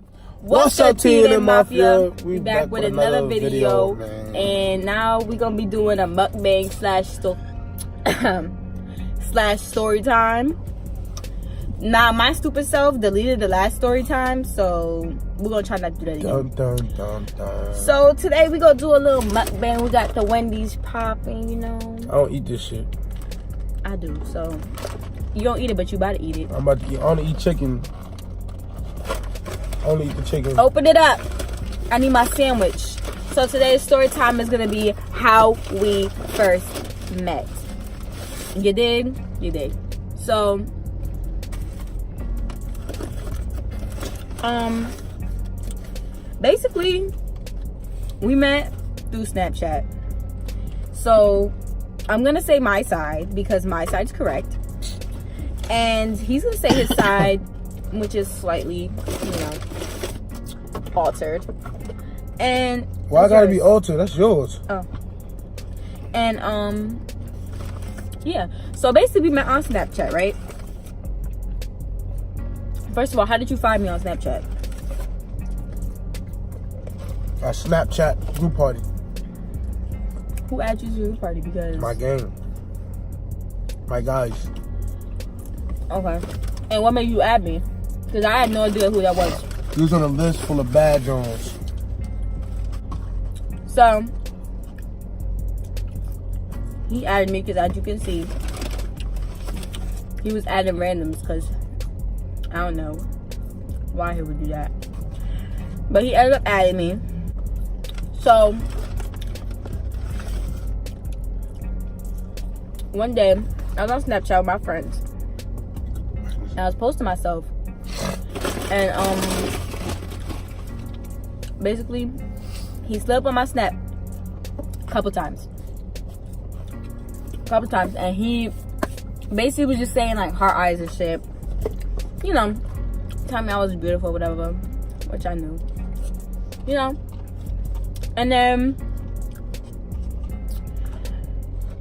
Alright. What's up, Teen and Mafia? We back with another video, and now we're gonna be doing a mukbang slash story time. Now, my stupid self deleted the last story time, so we're gonna try not to do that again. So today we gonna do a little mukbang. We got the Wendy'S popping, you know. I don't eat this shit. I do, so you don't eat it, but you about to eat it. I'm about to eat. I only eat chicken. I only eat the chicken. Open it up. I need my sandwich. So today's story time is gonna be how we first met. You did? You did. So, basically, we met through Snapchat. So, I'm gonna say my side because my side's correct, and he's gonna say his side, which is slightly, you know, altered. And why gotta be altered? That's yours. Oh. And yeah. So basically, we met on Snapchat, right? First of all, how did you find me on Snapchat? A Snapchat group party. Who added you to the group party? Because my gang. My guys. Okay. And what made you add me? Because I had no idea who that was. He was on a list full of bad Jones. So, he added me because, as you can see, he was adding randoms because I don't know why he would do that. But he ended up adding me. So, one day, I was on Snapchat with my friends. And I was posting myself. And, basically, he slid up on my Snap a couple times. And he basically was just saying, like, heart eyes and shit. You know, telling me I was beautiful, whatever. Which I knew. You know. And then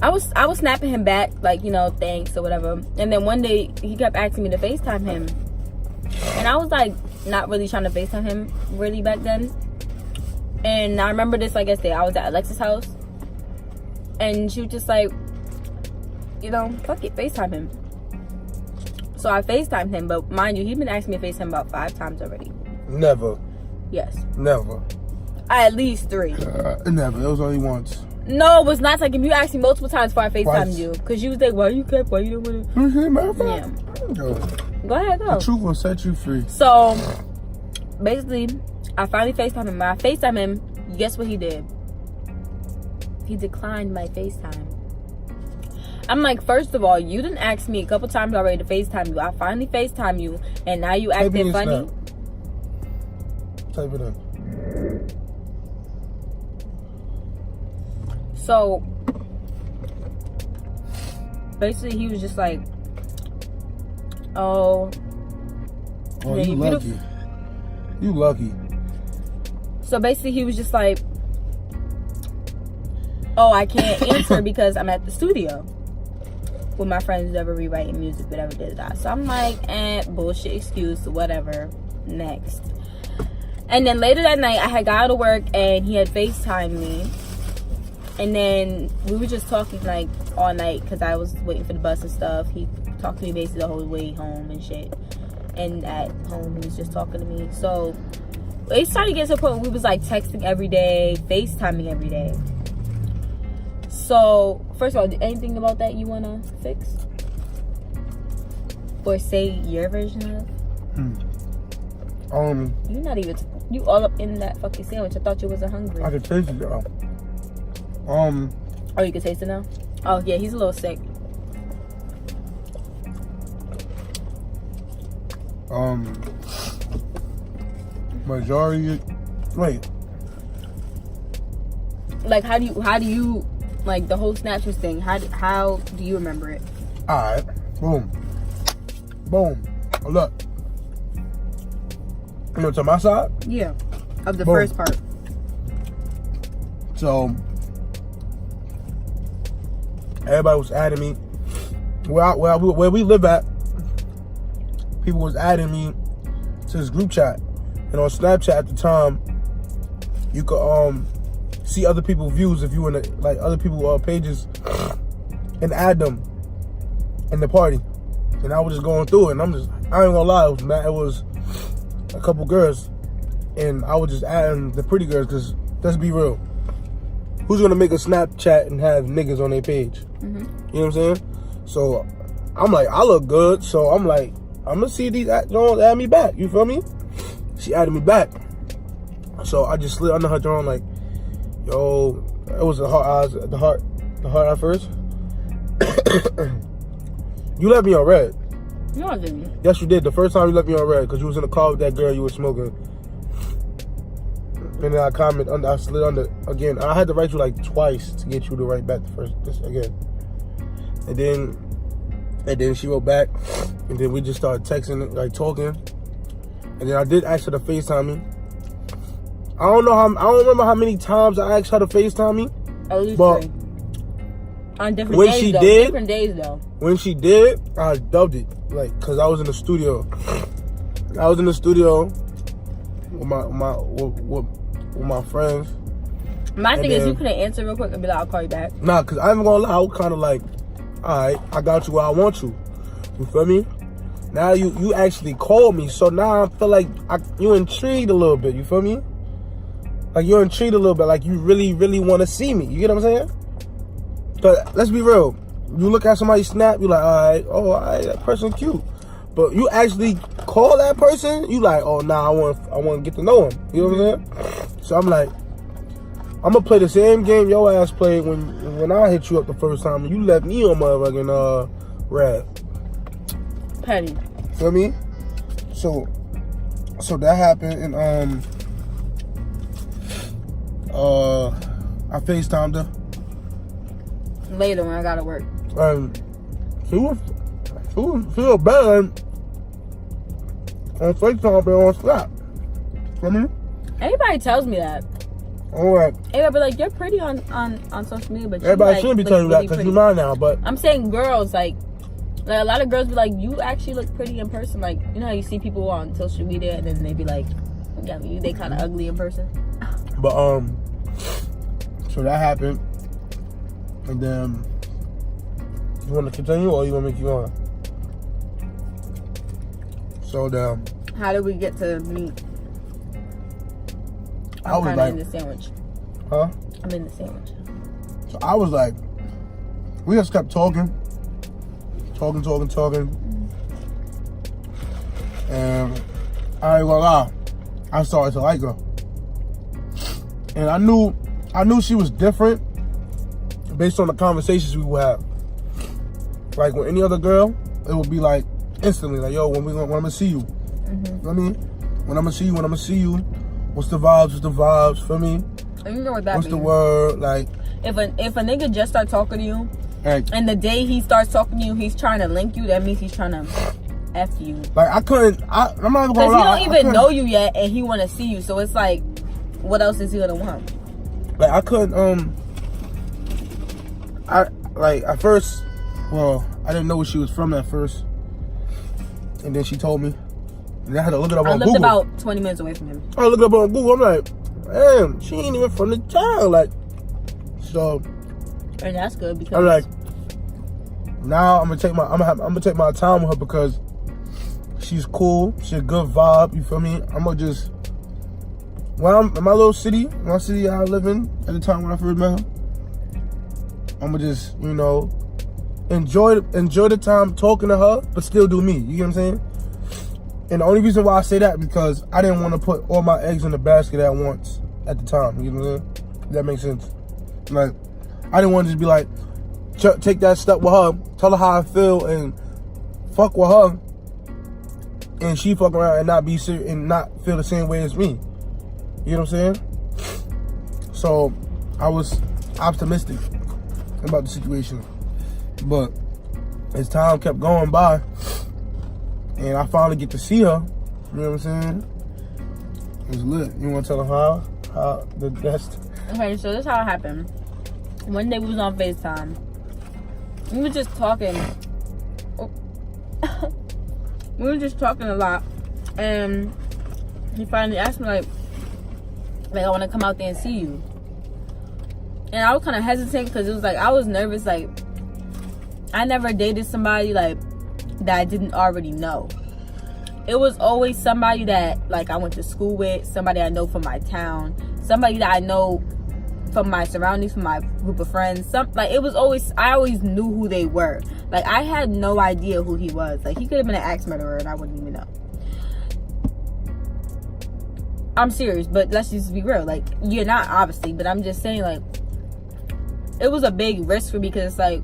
I was snapping him back, like, you know, thanks or whatever. And then one day, he kept asking me to FaceTime him. And I was, like, not really trying to FaceTime him really back then. And I remember this, like I said, I was at Alexa's house. And she was just like, you know, fuck it, FaceTime him. So I FaceTimed him, but mind you, he's been asking me to FaceTime about 5 times already. Never. Yes. Never. At least 3. Never. It was only once. No, it was not. Like, if you asked me multiple times before I FaceTimed you. Because you was like, why you don't want to... Yeah. Go ahead, go. The truth will set you free. So, basically, I finally FaceTimed him. When I FaceTimed him, guess what he did? He declined my FaceTime. I'm like, first of all, you didn't ask me a couple times already to FaceTime you. I finally FaceTime you, and now you acting funny. Type it in. So, basically, he was just like, oh, you lucky. You lucky. So basically, he was just like, oh, I can't answer because I'm at the studio with my friends, ever rewriting music, whatever, did that. So I'm like, bullshit excuse, whatever. Next. And then later that night, I had got out of work and he had FaceTimed me. And then we were just talking like all night because I was waiting for the bus and stuff. He talked to me basically the whole way home and shit. And at home, he was just talking to me. So it started getting to a point where we was like texting every day, FaceTiming every day. So, first of all, anything about that you want to fix? Or say your version of? You're not even... You all up in that fucking sandwich. I thought you wasn't hungry. I could taste it though. Oh, you can taste it now? Oh, yeah, he's a little sick. Majority... Wait. Like, how do you... Like, the whole Snapchat thing, how do you remember it? Alright. Boom. Look. You know, to my side? Yeah. Of the first part. So, everybody was adding me. Where we live at, people was adding me to this group chat. And on Snapchat at the time, you could see other people's views if you were in like other people's pages and add them in the party. And I was just going through it, and I ain't gonna lie, it was a couple girls, and I was just adding the pretty girls, because let's be real, who's gonna make a Snapchat and have niggas on their page? You know what I'm saying? So I'm like, I look good, so I'm like, I'm gonna see these Jones add me back. You feel me? She added me back, so I just slid under her Jones like, yo, it was the heart at first. You left me on red. No, I didn't. Yes, you did. The first time you left me on red, because you was in the car with that girl you were smoking. And then I slid under again. I had to write you like twice to get you to write back this again. And then she wrote back, and then we just started texting, like talking. And then I did ask her to FaceTime me. I don't remember how many times I asked her to FaceTime me. At least but 3. On different days, though. Different days, though. When she did, I dubbed it, like, cause I was in the studio. I was in the studio with my friends. My thing is, you couldn't answer real quick and be like, I'll call you back. Nah, cause I ain't gonna lie, I was kind of like, all right, I got you where I want you. You feel me? Now you actually called me, so now I feel like you intrigued a little bit. You feel me? Like you're intrigued a little bit, like you really, really want to see me. You get what I'm saying? But let's be real. You look at somebody's snap, you like, all right, that person cute. But you actually call that person, you like, oh nah, I want to get to know him. You know what I'm saying? So I'm like, I'm gonna play the same game your ass played when I hit you up the first time and you left me on motherfucking red. Petty. Feel me? So that happened, and I FaceTimed her later when I got to work. She feel better on FaceTime than on Snap. Feel me? Everybody tells me that. Alright. Everybody be like, you're pretty on social media, but everybody like, shouldn't be telling you that because you're mine now. But I'm saying girls, like a lot of girls be like, you actually look pretty in person. Like, you know how you see people on social media and then they be like, yeah, they kind of ugly in person. But so that happened, and then you want to continue or you want to make you on? So then, how did we get to meet? I'm kind of in the sandwich. Huh? I'm in the sandwich. So I was like, we just kept talking. And I ain't gonna lie, I started to like her. And I knew she was different based on the conversations we would have. Like with any other girl, it would be like instantly, like, yo, when I'm gonna see you. You know what I mean? When I'm gonna see you, what's the vibes, feel me? And you know what that What's means? the word? Like, if a nigga just start talking to you, and the day he starts talking to you, he's trying to link you, that means he's trying to F you. Like, I'm not even gonna lie. Because he don't even know you yet, and he want to see you, so it's like, what else is he gonna want? Like, I couldn't, at first, well, I didn't know where she was from at first. And then she told me. And I had to look it up on Google. I lived about 20 minutes away from him. I looked it up on Google. I'm like, damn, she ain't even from the town. Like, so. And that's good because I'm like, now I'm gonna take my time with her because she's cool. She's a good vibe. You feel me? I'm gonna just, when I'm in my little city, my city I live in at the time when I first met her, I'm gonna just, you know, enjoy the time talking to her, but still do me. You get what I'm saying? And the only reason why I say that because I didn't want to put all my eggs in the basket at once at the time. You know what I'm saying? If that makes sense. Like, I didn't want to just be like, take that step with her, tell her how I feel, and fuck with her, and she fuck around and not be serious and not feel the same way as me. You know what I'm saying? So I was optimistic about the situation, but as time kept going by, and I finally get to see her, you know what I'm saying? It was lit. You want to tell her how the best? Okay, so this is how it happened. One day we was on FaceTime. We were just talking. We were just talking a lot. And he finally asked me like I want to come out there and see you. And I was kind of hesitant because it was like I was nervous. Like I never dated somebody like that I didn't already know. It was always somebody that like I went to school with, somebody I know from my town, somebody that I know from my surroundings, from my group of friends. I always knew who they were. Like I had no idea who he was. Like he could have been an axe murderer and I wouldn't even know. I'm serious, but let's just be real. Like you're not, obviously, but I'm just saying like it was a big risk for me because it's like,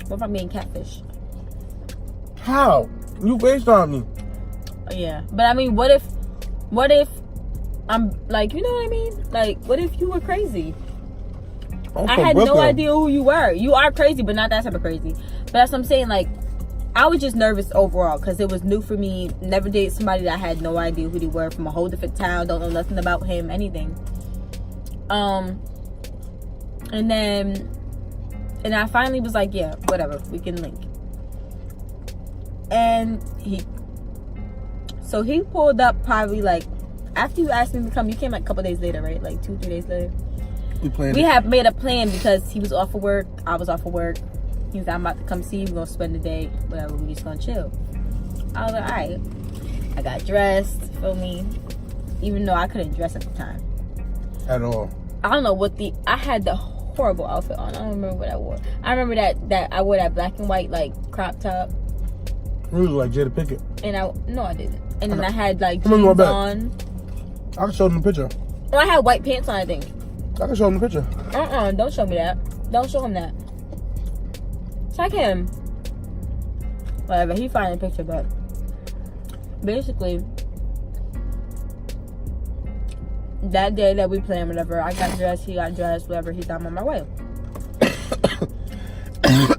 what if I'm being catfish? How? You FaceTime me. Yeah, but I mean, what if I'm like, you know what I mean? Like, what if you were crazy? I had no idea who you were. You are crazy, but not that type of crazy. But that's what I'm saying. Like, I was just nervous overall because it was new for me. Never dated somebody that I had no idea who they were, from a whole different town. Don't know nothing about him, anything. And I finally was like, yeah, whatever, we can link. And he pulled up probably like after you asked me to come. You came like a couple days later, right? Like 2-3 days later. We had made a plan because he was off of work, I was off of work. He was like, I'm about to come see you, we're gonna spend the day, whatever, we just gonna chill. I was like, alright. I got dressed, feel me? Even though I couldn't dress at the time. At all. I don't know I had the horrible outfit on. I don't remember what I wore. I remember that I wore that black and white like crop top. You look like Jada Pinkett. And I didn't. And then I had like jeans on. I can show them the picture. Oh, I had white pants on, I think. I can show him the picture. Don't show me that. Don't show him that. Check him. Whatever, he find the picture, but basically that day that we planned, whatever, I got dressed, he got dressed, whatever, he thought I'm on my way.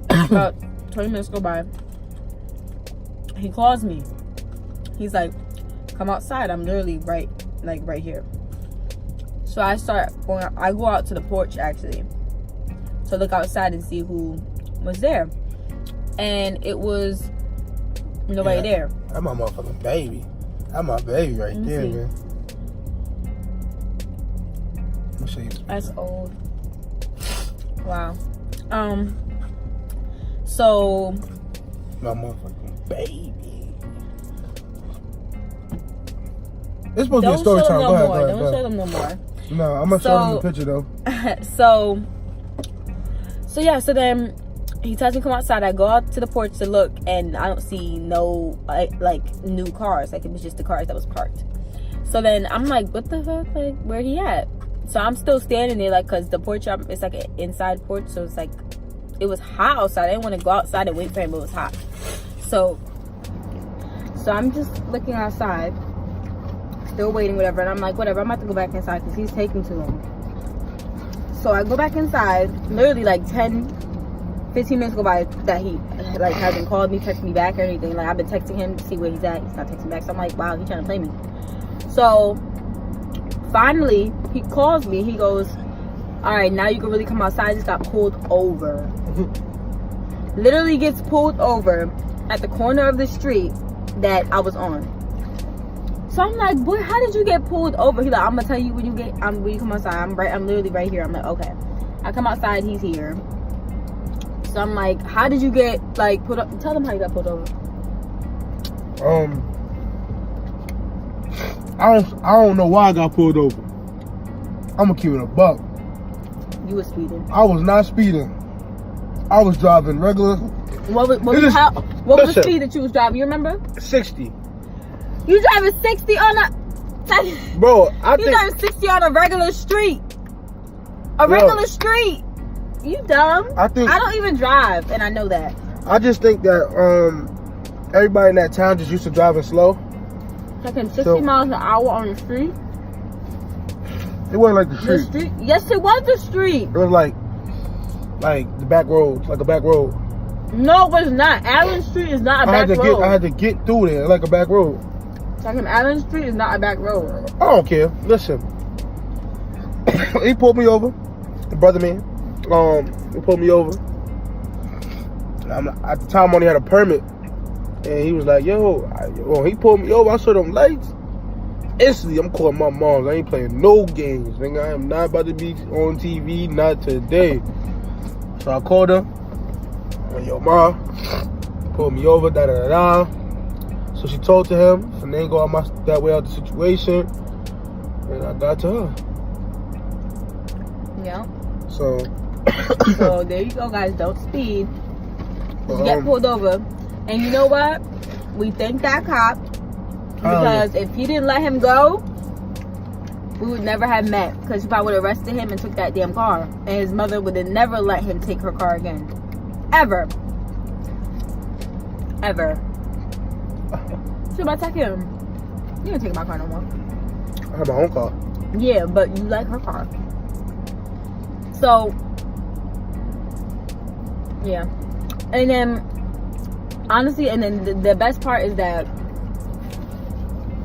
About 20 minutes go by. He calls me. He's like, come outside. I'm literally right here. So I go out to the porch actually to look outside and see who was there. And it was nobody there. That's my motherfucking baby. That's my baby right there, man. Let me show you. That's old. Wow. So my motherfucking baby. It's supposed to be a story time. Go ahead. Don't show them no more. No, I'm gonna show them the picture though. So then he tells me to come outside. I go out to the porch to look, and I don't see no like new cars. Like it was just the cars that was parked. So then I'm like, what the fuck? Like where he at? So I'm still standing there, like, cause the porch it's like an inside porch, so it's like it was hot outside. I didn't want to go outside and wait for him, but it was hot. So I'm just looking outside, still waiting, whatever. And I'm like, whatever, I'm about to go back inside because he's taking too long. So I go back inside, literally like 10-15 minutes go by that he like hasn't called me, texted me back or anything. Like I've been texting him to see where he's at. He's not texting back. So I'm like, wow, he's trying to play me. So finally he calls me. He goes, all right, now you can really come outside. I just got pulled over. Literally gets pulled over at the corner of the street that I was on. So I'm like, boy, how did you get pulled over? He's like, I'm gonna tell you when you come outside. I'm literally right here. I'm like, okay. I come outside, he's here. So I'm like, how did you get like put up? Tell them how you got pulled over. I don't know why I got pulled over. I'm gonna keep it a buck. You were speeding. I was not speeding. I was driving regular. What was the speed that you was driving? You remember? 60. You driving 60 on a... Bro, you driving 60 on a regular street. Regular street. You dumb. I don't even drive, and I know that. I just think that everybody in that town just used to driving slow. Taking 60 miles an hour on the street? It wasn't like the street. The street? Yes, it was the street. It was like the back roads, like a back road. No, it was not. Allen Street is not a back road. I had to get through there like a back road. Allen Street is not a back road. I don't care. Listen. He pulled me over. The brother man. He pulled me over. At the time I only had a permit. And he was like, yo, he pulled me over. I saw them lights. Instantly, I'm calling my mom. I ain't playing no games, nigga. I am not about to be on TV, not today. So I called her. Like, yo, ma, pulled me over, da-da-da-da. So she told to him, and then go out that way out the situation. And I got to her. Yeah. So there you go, guys. Don't speed. Just get pulled over. And you know what? We thank that cop. Because if he didn't let him go, we would never have met. Because he probably would have arrested him and took that damn car. And his mother would have never let him take her car again. Ever. So about to take him. You don't take my car no more. I have my own car. Yeah, but you like her car. So, yeah. And then, honestly, and then the best part is that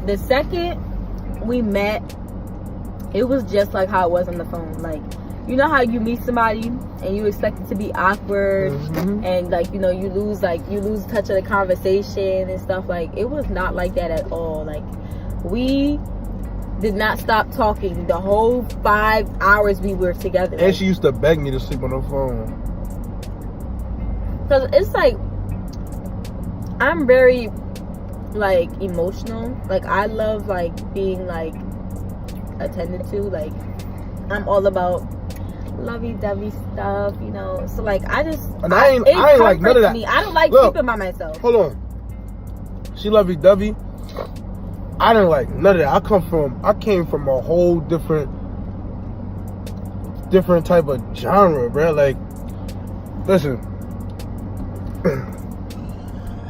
the second we met, it was just like how it was on the phone. Like, you know how you meet somebody and you expect it to be awkward, and like, you know, you lose touch of the conversation and stuff. Like, it was not like that at all. Like, we did not stop talking the whole 5 hours we were together. And she used to beg me to sleep on the phone. Cause it's like, I'm very like emotional. Like, I love like being like attended to. Like, I'm all about lovey-dovey stuff, you know. So like, I ain't like none of that. I don't like keeping by myself. Hold on. She lovey-dovey. I didn't like none of that. I came from a whole different type of genre, bro. Like, listen,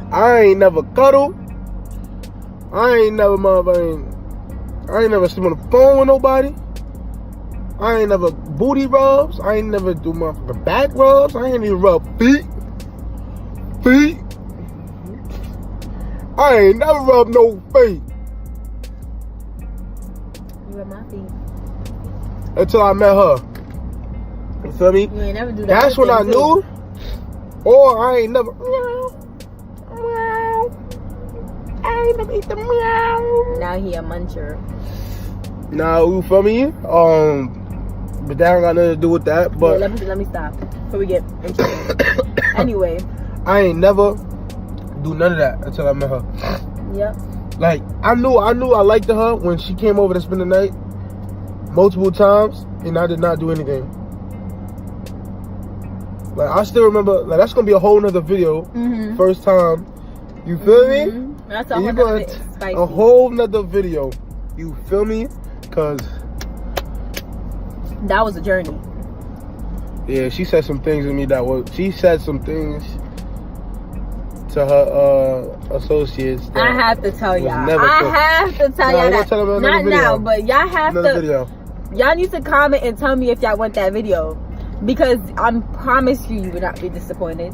I ain't never cuddle. I ain't never sleep on the phone with nobody. I ain't never booty rubs. I ain't never do motherfucking back rubs. I ain't even rub feet. I ain't never rub no feet. My feet. Until I met her. You feel me? You ain't never do that. That's when I knew. Or I ain't never. I ain't never eat the meow. Now he a muncher. Now, you feel me? But that ain't got nothing to do with that. But yeah, let me stop before we get into Anyway. I ain't never do none of that until I met her. Yep. Like, I knew I liked her when she came over to spend the night multiple times, and I did not do anything. Like, I still remember, like, that's gonna be a whole nother video. First time, you feel me? That's a whole nother spicy. A whole nother video, you feel me? Cause that was a journey. Yeah, she said some things to me she said some things to her associates. I have to tell y'all. Not now, but y'all have to. Y'all need to comment and tell me if y'all want that video, because I promise you will not be disappointed.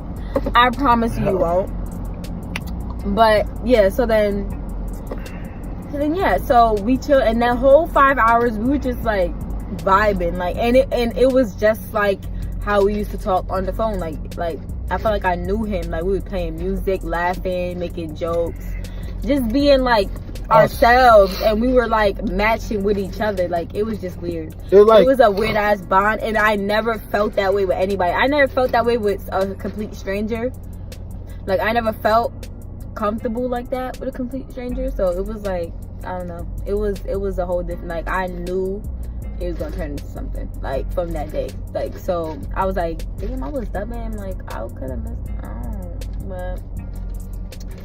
I promise you won't. But yeah, so then yeah, so we chill, and that whole 5 hours we were just like vibing, like, and it was just like how we used to talk on the phone. Like I felt like I knew him. Like, we were playing music, laughing, making jokes, just being like ourselves, and we were like matching with each other. Like, it was just weird. It was a weird ass bond, and I never felt that way with anybody. I never felt that way with a complete stranger. Like, I never felt comfortable like that with a complete stranger. So it was like, I don't know. It was a whole different, like, I knew it was gonna turn into something, like, from that day. Like, so I was like, damn, I was stubborn. Like, I could have missed. But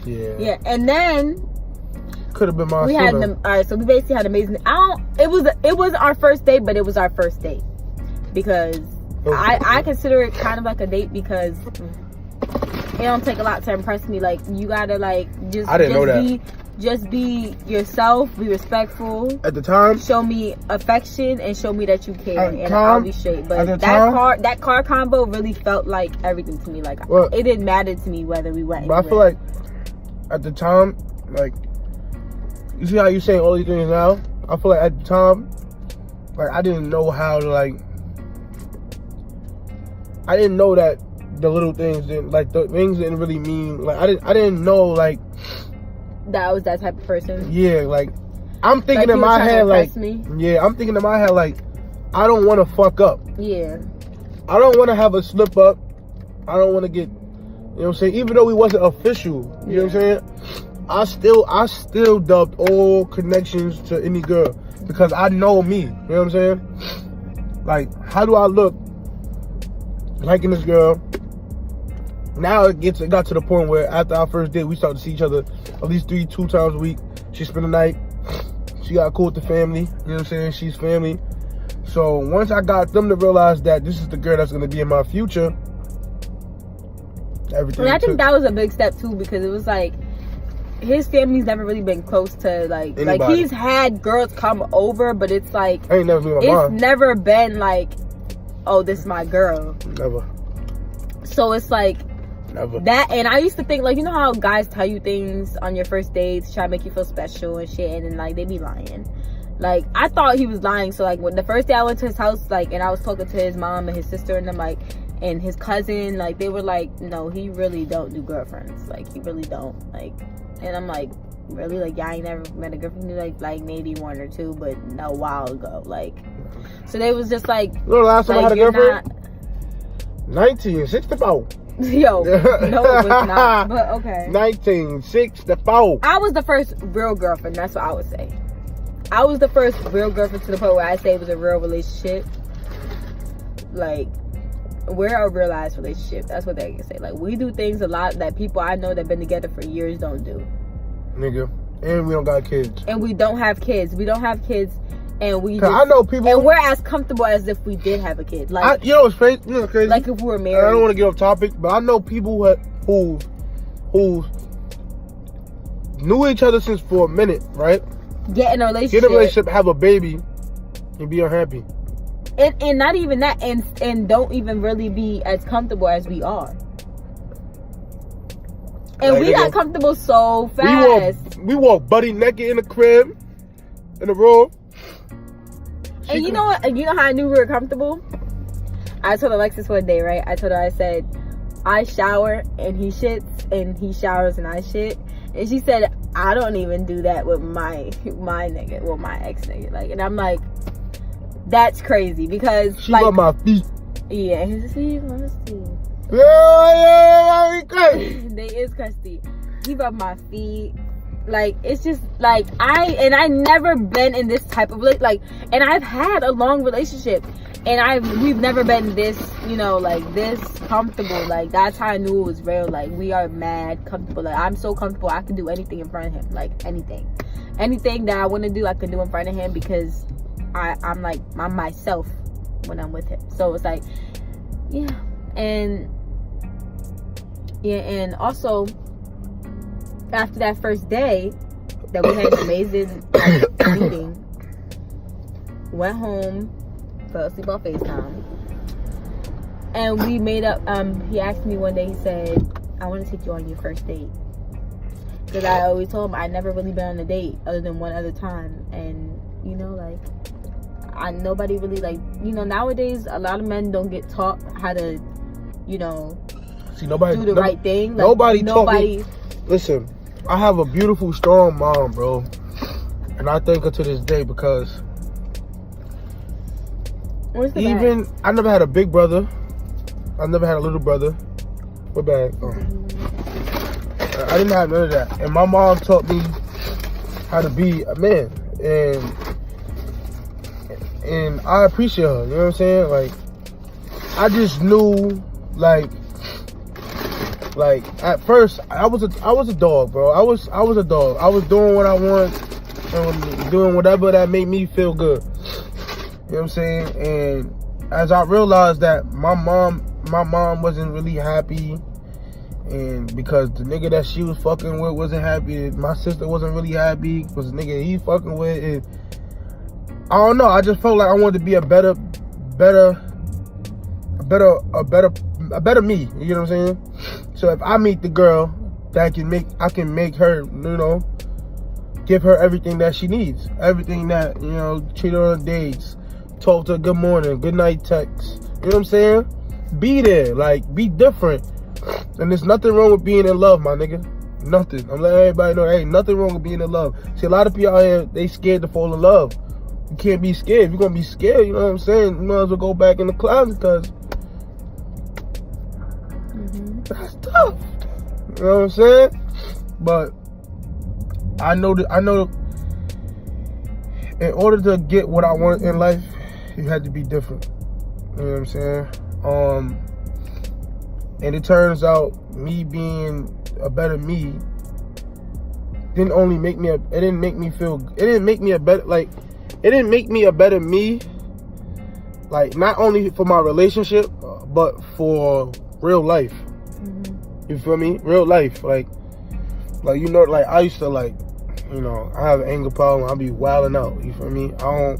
yeah. And then could have been my. We had all right. So we basically had amazing. It was our first date, but it was our first date because I consider it kind of like a date, because it don't take a lot to impress me. Like, you gotta like just be yourself, be respectful. At the time, show me affection and show me that you care, and I'll be straight. But that car combo really felt like everything to me. Like, it didn't matter to me whether we went. But I feel like at the time, like, you see how you saying all these things now? I feel like at the time, like, I didn't know how to, like, I didn't know that the little things didn't, like, the things didn't really mean, like, I didn't know, like, that I was that type of person. Yeah, like, I'm thinking in my head like, yeah, I'm thinking in my head like, I don't want to fuck up. Yeah. I don't want to have a slip up. I don't want to get, you know what I'm saying? Even though we wasn't official, you know what I'm saying? I still dubbed all connections to any girl because I know me. You know what I'm saying? Like, how do I look liking this girl? Now it got to the point where after our first date, we started to see each other at least 2 times a week. She spent the night. She got cool with the family. You know what I'm saying? She's family. So once I got them to realize that this is the girl that's going to be in my future, everything. And I think that was a big step too, because it was like his family's never really been close to like anybody. Like he's had girls come over, but it's like I ain't never been my mom. Never been like, oh, this is my girl. Never. So it's like never. That, and I used to think like, you know how guys tell you things on your first dates, try to make you feel special and shit, and then like they be lying. Like I thought he was lying. So like when the first day I went to his house, like, and I was talking to his mom and his sister and them, like, and his cousin, like, they were like, no, he really don't do girlfriends. Like, he really don't. Like, and I'm like, really? Like, y'all ain't never met a girlfriend? Like maybe 1 or 2, but a while ago. Like, so they was just like, you know the last time I had a girlfriend? 1964. Yo, no, it was not. But okay. 1964. I was the first real girlfriend. That's what I would say. I was the first real girlfriend to the point where I say it was a real relationship. Like, we're a realized relationship. That's what they can say. Like, we do things a lot that people I know that have been together for years don't do. Nigga. And we don't got kids. And we don't have kids. We don't have kids. And we I know people. And we're as comfortable as if we did have a kid. Like, you know what's crazy? You know what's crazy? Like if we were married. I don't want to get off topic, but I know people who knew each other since for a minute, right? Get in a relationship, have a baby, and be unhappy. And not even that, and don't even really be as comfortable as we are. And like, we got comfortable so fast. We walk buddy naked in the crib, in the room. And you know what? You know how I knew we were comfortable? I told Alexis one day, right? I told her, I said, I shower and he shits, and he showers and I shit. And she said, I don't even do that with my nigga, well, my ex nigga. Like, and I'm like, that's crazy because she like got my feet. Yeah, his feet, honesty. Yeah, crazy. They is crusty. He rubbed my feet. Like, it's just like I never been in this type of like, and I've had a long relationship, and we've never been this, you know, like this comfortable. Like, that's how I knew it was real. Like, we are mad comfortable. Like, I'm so comfortable I can do anything in front of him. Like, anything that I want to do, I can do in front of him because I'm myself when I'm with him. So it's like, yeah, and also after that first day that we had an amazing meeting, went home, fell asleep on FaceTime, and we made up. He asked me one day, he said, I want to take you on your first date, because I always told him I never really been on a date other than one other time. And you know, like, nobody really, like, you know, nowadays a lot of men don't get taught how to, you know, do the right thing. Like, nobody. Listen, I have a beautiful, strong mom, bro, and I thank her to this day because I never had a big brother. I never had a little brother. What bag? Oh. I didn't have none of that, and my mom taught me how to be a man, and I appreciate her. You know what I'm saying? Like, I just knew, like at first I was a dog, bro. I was a dog. I was doing what I want and doing whatever that made me feel good. You know what I'm saying? And as I realized that my mom wasn't really happy, and because the nigga that she was fucking with wasn't happy, my sister wasn't really happy because the nigga he fucking with, and I don't know, I just felt like I wanted to be a better me. You know what I'm saying? So if I meet the girl that I can make her, you know, give her everything that she needs, everything that, you know, treat her on dates, talk to her good morning, good night text. You know what I'm saying? Be there, like, be different. And there's nothing wrong with being in love, my nigga. Nothing. I'm letting everybody know there ain't nothing wrong with being in love. See, a lot of people out here, they scared to fall in love. You can't be scared. If you're going to be scared, you know what I'm saying? You might as well go back in the closet because that's tough. You know what I'm saying? But I know in order to get what I want in life, you had to be different. You know what I'm saying? And it turns out me being a better me didn't make me a better me, like not only for my relationship, but for real life. You feel me? Real life. Like you know, like I used to like, you know, I have an anger problem. I'll be wilding out. You feel me? I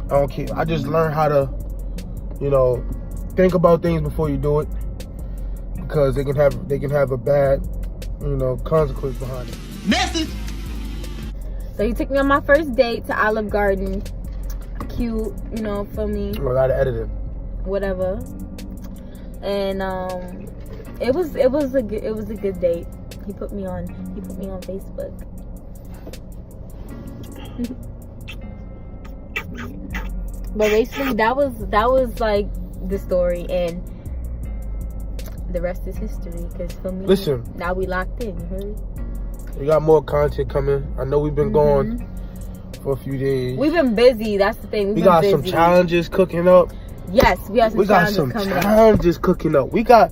don't care. I just learned how to, you know, think about things before you do it, because they can have a bad, you know, consequence behind it. Message. So he took me on my first date to Olive Garden. Cute, you know, for me. I gotta edit it. Whatever. And it was a good date. He put me on Facebook. But basically that was like the story, and the rest is history. Because for me, listen, now we locked in. You heard? We got more content coming. I know we've been gone for a few days. We've been busy. That's the thing. We got some challenges cooking up. Yes, we got some challenges cooking up. We got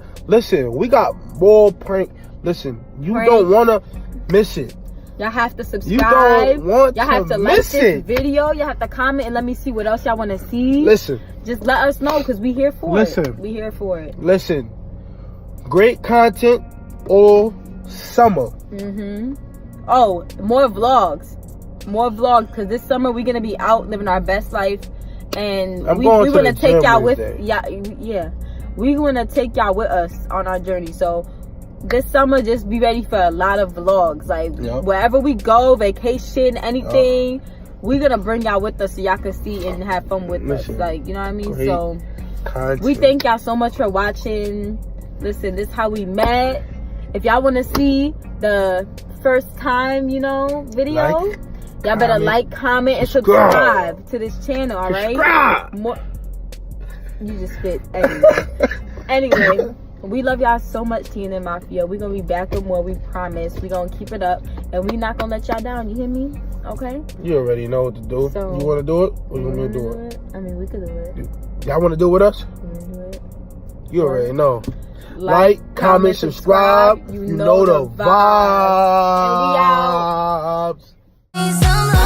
more prank. Listen, you don't want to miss it. Y'all have to subscribe. You don't want y'all have to like miss this it. video. Y'all have to comment and let me see what else y'all want to see. Listen. Just let us know, because we here for it. We here for it. Listen. Great content all summer. Oh, more vlogs, because this summer we're gonna be out living our best life, and we're gonna take y'all with we're gonna take y'all with us on our journey. So this summer, just be ready for a lot of vlogs. Like wherever we go, vacation, anything, we're gonna bring y'all with us so y'all can see and have fun with us. Like, you know what I mean? So we thank y'all so much for watching. Listen, this is how we met. If y'all want to see the first time, you know, video, y'all better like, comment, and subscribe to this channel. All right? You just spit. Anyway, we love y'all so much, TN Mafia. We're gonna be back with more. We promise. We're gonna keep it up, and we're not gonna let y'all down. You hear me? Okay? You already know what to do. So, you want to do it, or you want me to do it? I mean, we could do it. Y'all want to do it with us? Do it. You already know. Like, comment, subscribe. You know the vibes. And we out.